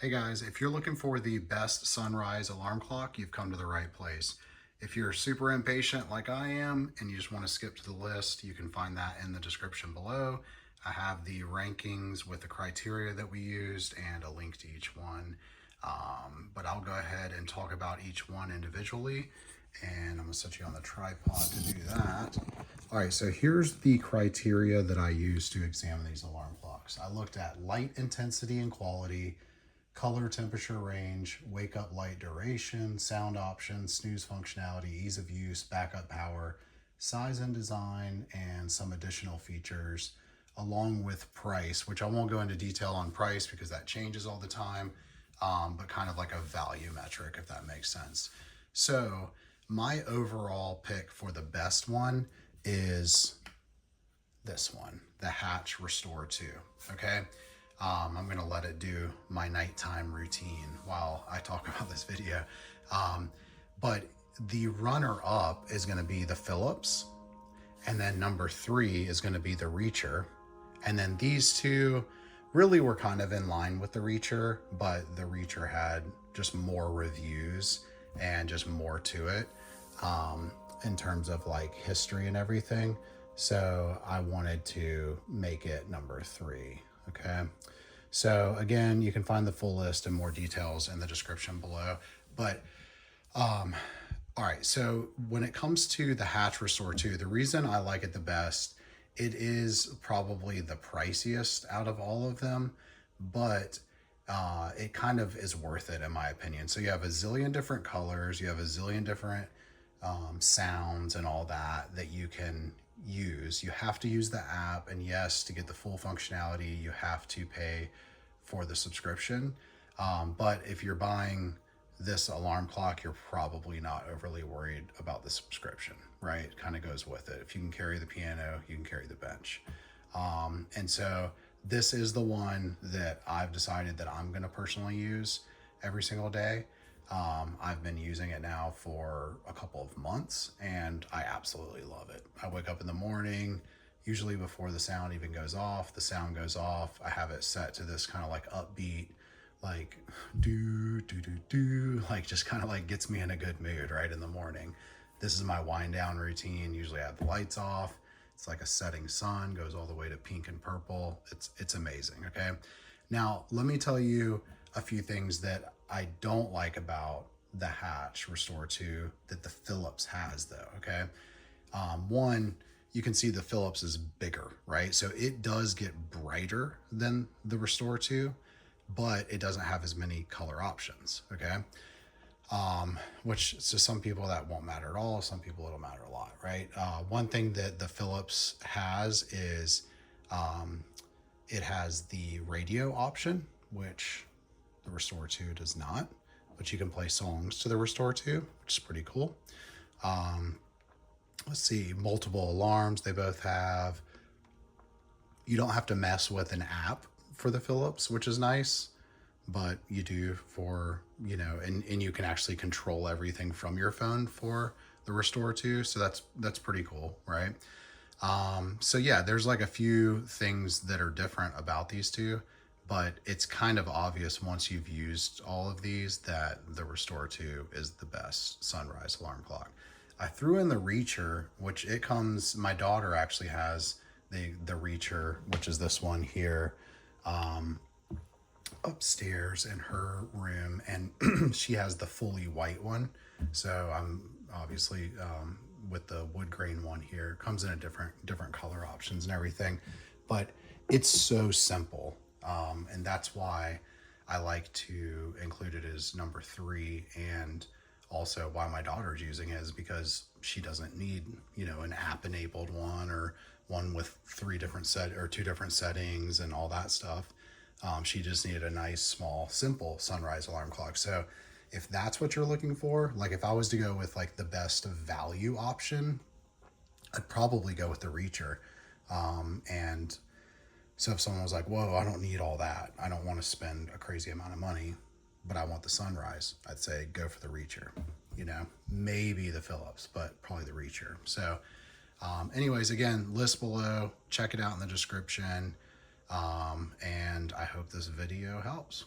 Hey guys, if you're looking for the best sunrise alarm clock, you've come to the right place. If you're super impatient like I am and you just want to skip to the list, you can find that in the description below. I have the rankings with the criteria that we used and a link to each one. But I'll go ahead and talk about each one individually, and I'm gonna set you on the tripod to do that. All right, so here's the criteria that I use to examine these alarm clocks. I looked at light intensity and quality, color, temperature range, wake up light duration, sound options, snooze functionality, ease of use, backup power, size and design, and some additional features, along with price, which I won't go into detail on price because that changes all the time, but kind of like a value metric, if that makes sense. So my overall pick for the best one is this one, the Hatch Restore 2, okay? I'm gonna let it do my nighttime routine while I talk about this video. But the runner up is gonna be the Phillips, and then number 3 is gonna be the Reacher. And then these two really were kind of in line with the Reacher, but the Reacher had just more reviews and just more to it in terms of like history and everything. So I wanted to make it number 3, okay? So again, you can find the full list and more details in the description below. But all right, so when it comes to the Hatch Restore 2, the reason I like it the best, it is probably the priciest out of all of them, but it kind of is worth it in my opinion. So you have a zillion different colors, you have a zillion different sounds and all that you can use. You have to use the app, and yes, to get the full functionality, you have to pay for the subscription. But if you're buying this alarm clock, you're probably not overly worried about the subscription, right? It kind of goes with it. If you can carry the piano, you can carry the bench. And so this is the one that I've decided that I'm going to personally use every single day. I've been using it now for a couple of months and I absolutely love it. I wake up in the morning, usually before the sound even goes off. The sound goes off. I have it set to this kind of like upbeat, like do, do, do, do, like just kind of like gets me in a good mood right in the morning. This is my wind down routine. Usually I have the lights off. It's like a setting sun, goes all the way to pink and purple. It's amazing, okay? Now, let me tell you a few things that I don't like about the Hatch Restore 2 that the Phillips has though, okay? One, you can see the Phillips is bigger, right? So it does get brighter than the Restore 2, but it doesn't have as many color options, okay? Which to some people that won't matter at all. Some people it'll matter a lot, right? One thing that the Philips has is it has the radio option, which the Restore 2 does not, but you can play songs to the Restore 2, which is pretty cool. Let's see, multiple alarms they both have. You don't have to mess with an app for the Philips, which is nice, but you do for, you know, and you can actually control everything from your phone for the Restore 2. So that's pretty cool, right? So yeah, there's like a few things that are different about these two, but it's kind of obvious once you've used all of these that the Restore 2 is the best sunrise alarm clock. I threw in the Reacher, which it comes, my daughter actually has the Reacher, which is this one here, upstairs in her room, and she has the fully white one. So I'm obviously with the wood grain one here. It comes in a different color options and everything, but it's so simple, and that's why I like to include it as number 3. And also why my daughter's using it is because she doesn't need, you know, an app enabled one or one with 2 different settings and all that stuff. She just needed a nice, small, simple sunrise alarm clock. So if that's what you're looking for, like if I was to go with like the best value option, I'd probably go with the Reacher. And so if someone was like, whoa, I don't need all that, I don't want to spend a crazy amount of money, but I want the sunrise, I'd say go for the Reacher. You know, maybe the Phillips, but probably the Reacher. So anyways, again, list below, check it out in the description. And I hope this video helps.